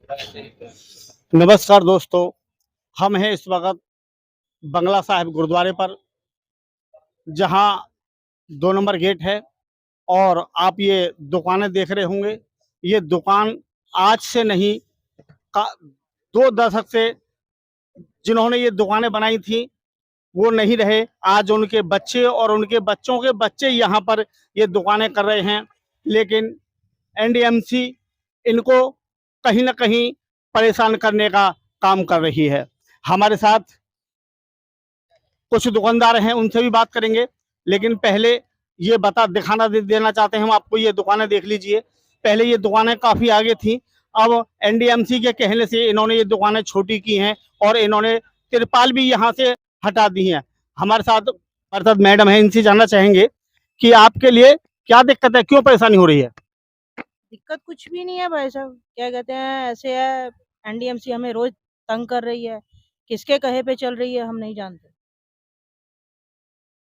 नमस्कार दोस्तों, हम हैं इस वक़्त बंगला साहिब गुरुद्वारे पर, जहाँ 2 नंबर गेट है और आप ये दुकानें देख रहे होंगे। ये दुकान आज से नहीं, का 2 दशक से जिन्होंने ये दुकानें बनाई थी, वो नहीं रहे। आज उनके बच्चे और उनके बच्चों के बच्चे यहाँ पर ये दुकानें कर रहे हैं। लेकिन एनडीएमसी इनको कहीं न कहीं परेशान करने का काम कर रही है। हमारे साथ कुछ दुकानदार हैं, उनसे भी बात करेंगे। लेकिन पहले ये दिखाना देना चाहते हैं हम आपको, ये दुकानें देख लीजिए। पहले ये दुकानें काफ़ी आगे थी, अब एनडीएमसी के कहने से इन्होंने ये दुकानें छोटी की हैं और इन्होंने तिरपाल भी यहाँ से हटा दी हैं। हमारे साथ मैडम है, इनसे जानना चाहेंगे कि आपके लिए क्या दिक्कत है, क्यों परेशानी हो रही है? दिक्कत कुछ भी नहीं है भाई साहब, क्या कहते हैं, ऐसे है। एनडीएमसी हमें रोज तंग कर रही है, किसके कहे पे चल रही है हम नहीं जानते।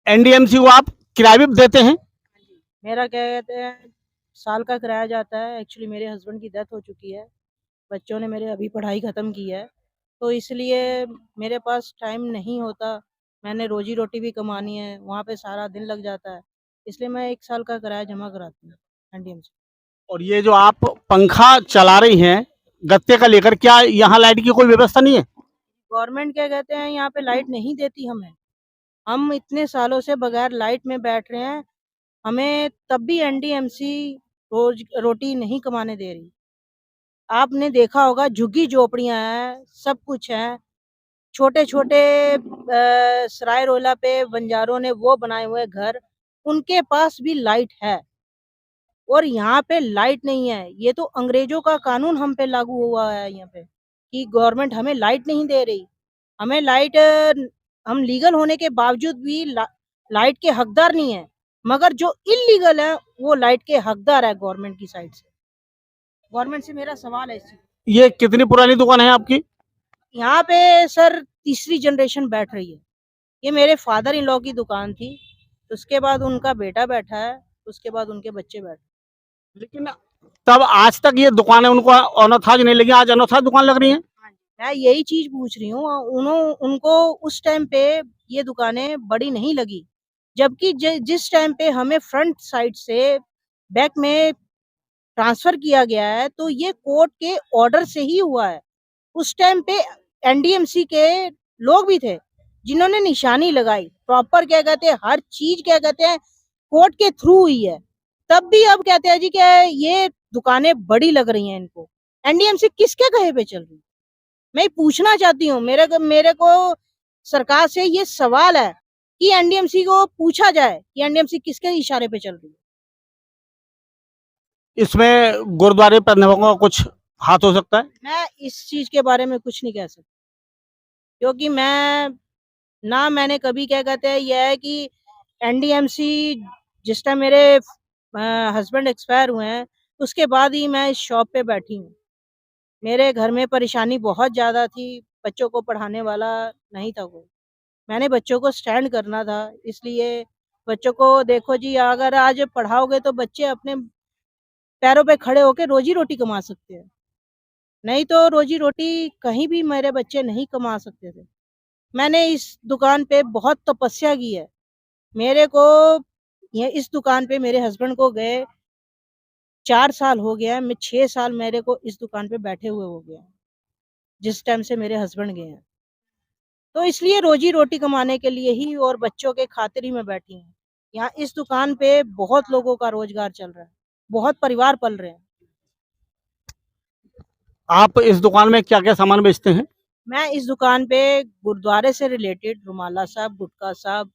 एनडीएमसी को आप किराया भी देते हैं? मेरा क्या कहते हैं, साल का किराया जाता है। एक्चुअली मेरे हस्बैंड की डेथ हो चुकी है, बच्चों ने मेरे अभी पढ़ाई ख़त्म की है, तो इसलिए मेरे पास टाइम नहीं होता। मैंने रोजी रोटी भी कमानी है, वहाँ पे सारा दिन लग जाता है, इसलिए मैं 1 साल का किराया जमा कराती हूँ एनडीएमसी। और ये जो आप पंखा चला रही हैं गत्ते का लेकर, क्या यहाँ लाइट की कोई व्यवस्था नहीं है? गवर्नमेंट क्या कहते हैं, यहाँ पे लाइट नहीं देती हमें। हम इतने सालों से बगैर लाइट में बैठ रहे हैं, हमें तब भी एनडीएमसी रोज रोटी नहीं कमाने दे रही। आपने देखा होगा झुग्गी झोपड़ियाँ हैं, सब कुछ है। छोटे-छोटे सराय रोला पे बंजारों ने वो बनाए हुए घर, उनके पास भी लाइट है और यहाँ पे लाइट नहीं है। ये तो अंग्रेज़ों का कानून हम पे लागू हुआ है यहाँ पे, कि गवर्नमेंट हमें लाइट नहीं दे रही। हमें लाइट हम लीगल होने के बावजूद भी लाइट के हकदार नहीं है, मगर जो इल्लीगल है वो लाइट के हकदार है गवर्नमेंट की साइड से। गवर्नमेंट से मेरा सवाल है इस चीज़। ये कितनी पुरानी दुकान है आपकी? यहाँ पे सर तीसरी जनरेशन बैठ रही है। ये मेरे फादर इन लॉ की दुकान थी, उसके बाद उनका बेटा बैठा है, उसके बाद उनके बच्चे बैठे। लेकिन तब आज तक ये दुकानें उनको अनाथाज नहीं लगी, आज अनाथाज दुकान लग रही हैं। हाँ जी, मैं यही चीज़ पूछ रही हूँ। उनको उस टाइम पे ये दुकानें बड़ी नहीं लगी, जबकि जिस टाइम पे हमें फ्रंट साइड से बैक में ट्रांसफ़र किया गया है, तो ये कोर्ट के ऑर्डर से ही हुआ है। उस टाइम पे एनडीएमसी के लोग भी थे, जिन्होंने निशानी लगाई। प्रॉपर क्या कहते हैं, हर चीज़ क्या कहते हैं, कोर्ट के थ्रू हुई है। तब भी अब कहते हैं जी कि ये दुकानें बड़ी लग रही हैं इनको। एनडीएमसी किसके कहे पे चल रही है? मैं पूछना चाहती हूँ, मेरे को सरकार से ये सवाल है कि एनडीएमसी को पूछा जाए कि एनडीएमसी किसके इशारे पे चल रही है? इसमें गुरुद्वारे प्रबंधकों का कुछ हाथ हो सकता है? मैं इस चीज़ के बारे में कुछ नहीं कह सकती, क्योंकि मैंने कभी क्या कहते हैं, ये है कि एनडीएमसी जिस टाइम मेरे हस्बैंड एक्सपायर हुए हैं, उसके बाद ही मैं इस शॉप पे बैठी हूँ। मेरे घर में परेशानी बहुत ज़्यादा थी, बच्चों को पढ़ाने वाला नहीं था कोई। मैंने बच्चों को स्टैंड करना था, इसलिए बच्चों को देखो जी, अगर आज पढ़ाओगे तो बच्चे अपने पैरों पे खड़े होके रोज़ी-रोटी कमा सकते हैं। नहीं तो रोज़ी-रोटी कहीं भी मेरे बच्चे नहीं कमा सकते थे। मैंने इस दुकान पे बहुत तपस्या की है। मेरे को ये इस दुकान पे मेरे हस्बैंड को गए 4 साल हो गया है, मैं 6 साल मेरे को इस दुकान पे बैठे हुए हो गए हैं, जिस टाइम से मेरे हस्बैंड गए हैं। तो इसलिए रोज़ी-रोटी कमाने के लिए ही और बच्चों के खातिर ही मैं बैठी हूँ। यहाँ इस दुकान पे बहुत लोगों का रोज़गार चल रहा है, बहुत परिवार पल रहे हैं। आप इस दुकान में क्या क्या सामान बेचते हैं? मैं इस दुकान पे गुरुद्वारे से रिलेटेड रुमाला साहब, गुटखा साहब,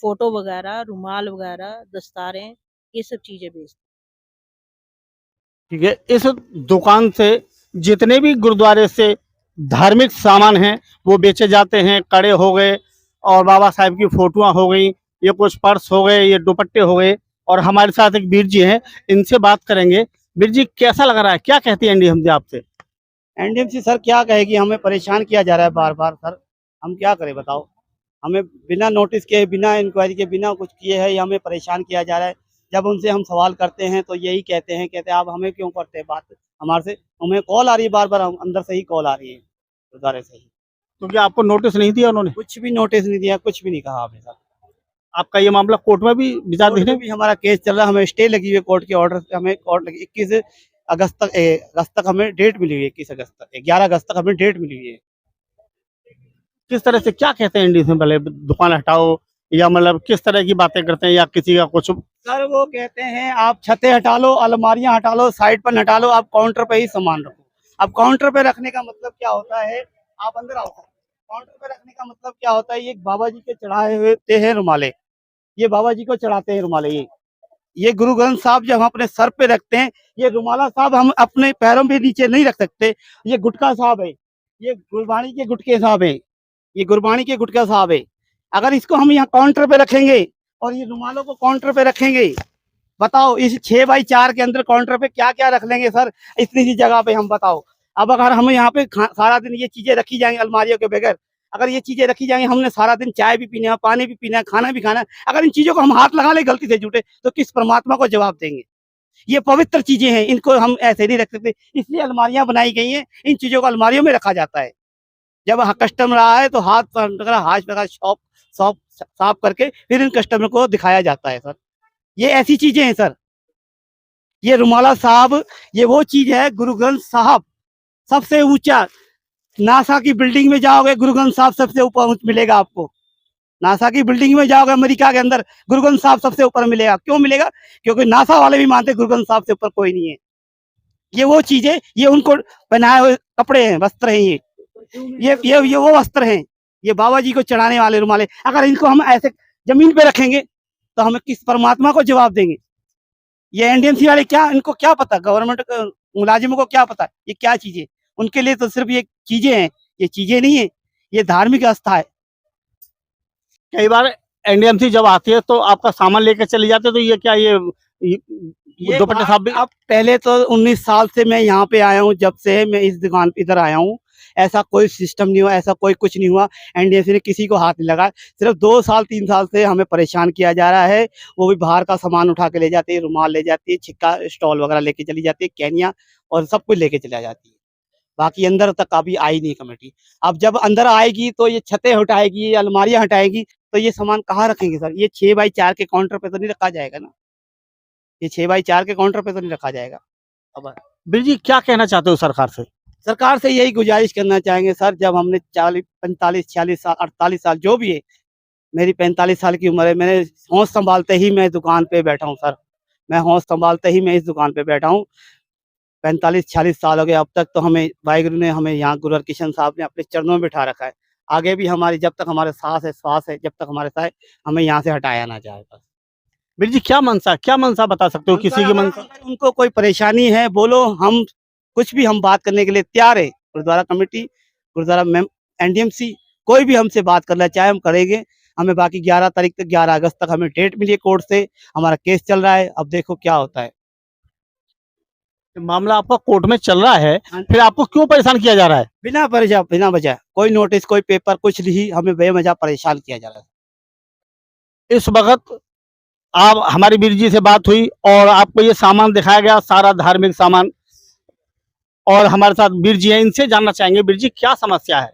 फ़ोटो वगैरह, रुमाल वगैरह, दस्तारें, ये सब चीज़ें बेचती हूँ। ठीक है, इस दुकान से जितने भी गुरुद्वारे से धार्मिक सामान हैं वो बेचे जाते हैं। कड़े हो गए और बाबा साहब की फोटोआं हो गई, ये कुछ पर्स हो गए, ये दुपट्टे हो गए। और हमारे साथ एक वीर जी हैं, इनसे बात करेंगे। वीर जी, कैसा लग रहा है, क्या कहती है एनडीएमसी आपसे? एनडीएमसी सर क्या कहेगी, हमें परेशान किया जा रहा है बार बार। सर हम क्या करें बताओ, हमें बिना नोटिस के, बिना इंक्वायरी के, बिना कुछ किए है, ये हमें परेशान किया जा रहा है। जब उनसे हम सवाल करते हैं तो यही कहते हैं आप हमें क्यों करते हैं बात हमारे से, हमें कॉल आ रही है बार बार, हम अंदर से ही कॉल आ रही है गुरुद्वारे से ही। तो क्या आपको नोटिस नहीं दिया उन्होंने? कुछ भी नोटिस नहीं दिया, कुछ भी नहीं कहा हमें सर। आपका ये मामला कोर्ट में भी विचार कोर्ट देने? में भी हमारा केस चल रहा है, हमें स्टे लगी हुई है कोर्ट के ऑर्डर से, हमें कोर्ट 21 अगस्त तक हमें डेट मिली हुई है, 21 अगस्त तक, 11 अगस्त तक हमें डेट मिली हुई है। किस तरह से क्या कहते हैं एनडीएमसी वाले, दुकान हटाओ, या मतलब किस तरह की बातें करते हैं, या किसी का कुछ? सर वो कहते हैं आप छतें हटा लो, अलमारियां हटा लो, साइड पर हटा लो, आप काउंटर पे ही सामान रखो। अब काउंटर पे रखने का मतलब क्या होता है, आप अंदर आओ सर। काउंटर पे रखने का मतलब क्या होता है, ये बाबा जी के चढ़ाए हुए हैं रुमाले, ये बाबा जी को चढ़ाते हैं रुमाले, ये गुरु ग्रंथ साहब जब हम अपने सर पे रखते हैं, ये रुमाला साहब हम अपने पैरों पे नीचे नहीं रख सकते। ये गुटका साहब है, ये गुरबाणी के गुटके साहब है, ये गुरबाणी के गुटका साहब है। अगर इसको हम यहाँ काउंटर पे रखेंगे और ये रुमालों को काउंटर पे रखेंगे, बताओ इस 6x4 के अंदर काउंटर पे क्या क्या रख लेंगे सर, इतनी सी जगह पे हम बताओ। अब अगर हम यहाँ पे सारा दिन ये चीजें रखी जाएंगी अलमारियों के बगैर, अगर ये चीजें रखी जाएंगी, हमने सारा दिन चाय भी पीना है, पानी भी पीना है, खाना भी खाना है, अगर इन चीजों को हम हाथ लगा ले गलती से जुटे तो किस परमात्मा को जवाब देंगे। ये पवित्र चीजें हैं, इनको हम ऐसे नहीं रख सकते, इसलिए अलमारियां बनाई गई हैं, इन चीजों को अलमारियों में रखा जाता है। जब कस्टमर आए तो हाथ पर शॉप साफ करके फिर इन कस्टमर को दिखाया जाता है सर। ये ऐसी चीजें हैं सर। ये रुमाला साहब, ये वो चीज है, गुरु ग्रंथ साहब सबसे ऊंचा, नासा की बिल्डिंग में जाओगे गुरु ग्रंथ साहब सबसे ऊपर मिलेगा आपको। नासा की बिल्डिंग में जाओगे अमेरिका के अंदर, गुरु ग्रंथ साहब सबसे ऊपर मिलेगा। क्यों मिलेगा? क्योंकि नासा वाले भी मानते गुरु ग्रंथ साहब से ऊपर कोई नहीं है। ये वो चीजें, ये उनको पहनाए हुए कपड़े हैं, वस्त्र हैं, ये वो वस्त्र हैं, ये बाबा जी को चढ़ाने वाले रुमाले। अगर इनको हम ऐसे जमीन पे रखेंगे तो हमें किस परमात्मा को जवाब देंगे? ये एनडीएमसी वाले क्या, इनको क्या पता, गवर्नमेंट मुलाजिमों को क्या पता ये क्या चीजें? उनके लिए तो सिर्फ ये चीजें हैं, ये चीजें नहीं है, ये धार्मिक आस्था है। कई बार एनडीएमसी जब आती है तो आपका सामान लेकर चले जाते हैं, तो ये क्या ये दुपट्टे साहब भी? अब पहले तो 19 साल से मैं यहाँ पे आया हूँ, जब से मैं इस दुकान पे इधर आया हूँ, ऐसा कोई सिस्टम नहीं हुआ, ऐसा कोई कुछ नहीं हुआ। एनडीएमसी ने किसी को हाथ नहीं लगाया। सिर्फ 2 साल 3 साल से हमें परेशान किया जा रहा है। वो भी बाहर का सामान उठा के ले जाती है, रुमाल ले जाती है, छिक्का स्टॉल वगैरह लेके चली जाती है, कैनिया और सब कुछ लेके चला जाती है। बाकी अंदर तक अभी आई नहीं कमेटी। अब जब अंदर आएगी तो ये छतें हटाएगी, ये अलमारियां हटाएगी, तो ये सामान कहाँ रखेंगे सर? ये 6x4 के काउंटर पे तो नहीं रखा जाएगा ना, ये 6x4 के काउंटर पे तो नहीं रखा जाएगा। अब बीर जी क्या कहना चाहते हो सरकार से? सरकार से यही गुजारिश करना चाहेंगे सर, जब हमने 40 45 46 साल 48 साल जो भी है, मेरी 45 साल की उम्र है, मैंने होश संभालते ही मैं दुकान पे बैठा हूँ सर, मैं होश संभालते ही मैं इस दुकान पे बैठा हूँ। 45-46 साल हो गए, अब तक तो हमें वाहिगुरु ने, हमें यहाँ गुरु हरकिशन साहब ने अपने चरणों में बिठा रखा है। आगे भी हमारी जब तक हमारे सांस है, श्वास है, जब तक हमारे साथ है, हमें यहाँ से हटाया ना जाए बस। बीर जी क्या मनसा बता सकते हो, किसी की मनसा? अगर उनको कोई परेशानी है बोलो, हम कुछ भी हम बात करने के लिए तैयार है। गुरुद्वारा कमेटी, गुरुद्वारा एनडीएमसी, कोई भी हमसे बात करना चाहे हम करेंगे। हमें बाकी 11 तारीख तक, 11 अगस्त तक हमें डेट मिली है कोर्ट से, हमारा केस चल रहा है, अब देखो क्या होता है। मामला आपका कोर्ट में चल रहा है, हाँ। फिर आपको क्यों परेशान किया जा रहा है? बिना वजह कोई नोटिस, कोई पेपर, कुछ नहीं, हमें बेवजह परेशान किया जा रहा है। इस वक्त आप हमारी बीर जी से बात हुई और आपको ये सामान दिखाया गया, सारा धार्मिक सामान, और हमारे साथ बीर जी हैं, इनसे जानना चाहेंगे बीर जी क्या समस्या है?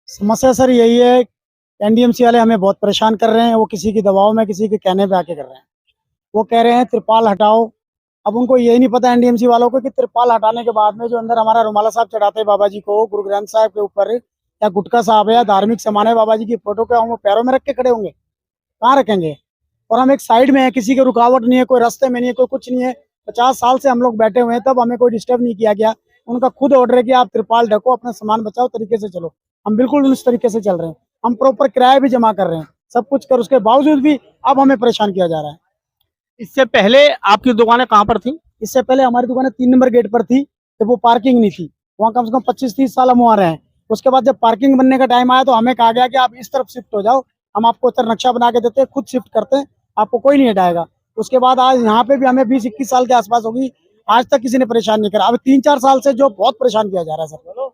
समस्या सर यही है, एनडीएमसी वाले हमें बहुत परेशान कर रहे हैं। वो किसी के दबाव में, किसी के कहने पे आके कर रहे हैं। वो कह रहे हैं त्रिपाल हटाओ। अब उनको यही नहीं पता एनडीएमसी वालों को कि त्रिपाल हटाने के बाद में जो अंदर हमारा रुमाला साहब चढ़ाते हैं बाबा जी को, गुरु ग्रंथ साहब के ऊपर, या गुटका साहब है, या धार्मिक सामान है बाबा जी की फोटो के, हम वो पैरों में रख के खड़े होंगे? कहाँ रखेंगे? और हम एक साइड में है, किसी की रुकावट नहीं है, कोई रास्ते में नहीं है, कोई कुछ नहीं है। 50 साल से हम लोग बैठे हुए हैं, तब हमें कोई डिस्टर्ब नहीं किया गया। उनका खुद ऑर्डर है कि आप त्रिपाल ढको, अपना सामान बचाओ, तरीके से चलो। हम बिल्कुल उस तरीके से चल रहे हैं, हम प्रॉपर किराया भी जमा कर रहे हैं, सब कुछ कर, उसके बावजूद भी अब हमें परेशान किया जा रहा है। इससे पहले आपकी दुकानें कहाँ पर थी? इससे पहले हमारी दुकानें 3 नंबर गेट पर थी, जब वो पार्किंग नहीं थी। वहाँ कम से कम 25-30 साल हम वहाँ रहे हैं। उसके बाद जब पार्किंग बनने का टाइम आया तो हमें कहा गया कि आप इस तरफ शिफ्ट हो जाओ, हम आपको उधर नक्शा बना के देते हैं, खुद शिफ्ट करते हैं, आपको कोई नहीं हटाएगा। उसके बाद आज यहाँ पे भी हमें 20-21 साल के आसपास होगी, आज तक किसी ने परेशान नहीं करा। अब 3-4 साल से जो बहुत परेशान किया जा रहा है सर।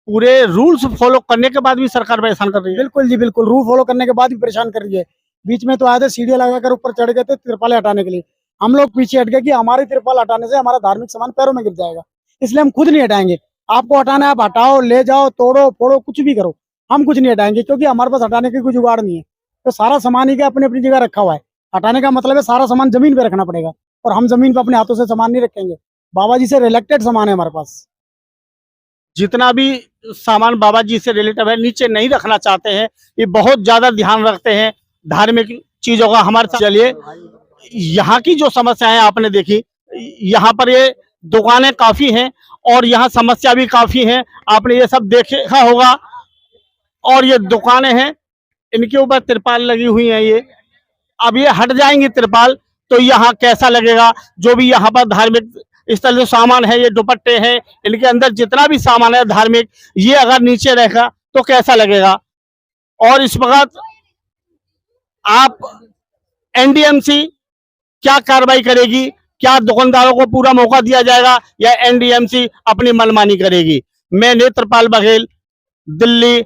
पूरे रूल्स फॉलो करने के बाद भी सरकार परेशान कर रही है? बिल्कुल जी बिल्कुल, रूल फॉलो करने के बाद भी परेशान कर रही है। बीच में तो आए थे, सीढ़ियाँ लगाकर ऊपर चढ़ गए थे त्रिपाल हटाने के लिए, हम लोग पीछे हट गए कि हमारी तिरपाल हटाने से हमारा धार्मिक सामान पैरों में गिर जाएगा, इसलिए हम खुद नहीं हटाएंगे। आपको हटाना है आप हटाओ, ले जाओ, तोड़ो फोड़ो, कुछ भी करो, हम कुछ नहीं हटाएंगे, क्योंकि हमारे पास हटाने की कोई जुगाड़ नहीं है। तो सारा सामान ही क्या अपनी अपनी जगह रखा हुआ है। हटाने का मतलब है सारा सामान जमीन पे रखना पड़ेगा, और हम जमीन पे अपने हाथों से सामान नहीं रखेंगे। बाबा जी से रिलेटेड सामान है हमारे पास। जितना भी सामान बाबा जी से रिलेटेड है नीचे नहीं रखना चाहते हैं, ये बहुत ज्यादा ध्यान रखते हैं धार्मिक चीजों का हमारे साथ। चलिए, यहाँ की जो समस्या है आपने देखी, यहाँ पर ये दुकानें काफी हैं और यहाँ समस्या भी काफी है, आपने ये सब देखा होगा। और ये दुकानें हैं, इनके ऊपर तिरपाल लगी हुई है। ये अब ये हट जाएंगी तिरपाल तो यहाँ कैसा लगेगा। जो भी यहाँ पर धार्मिक स्थल जो सामान है, ये दुपट्टे हैं, इनके अंदर जितना भी सामान है धार्मिक, ये अगर नीचे रहेगा तो कैसा लगेगा। और इस वक्त आप एनडीएमसी क्या कार्रवाई करेगी, क्या दुकानदारों को पूरा मौका दिया जाएगा या एनडीएमसी अपनी मनमानी करेगी। मैं नेत्रपाल बघेल, दिल्ली।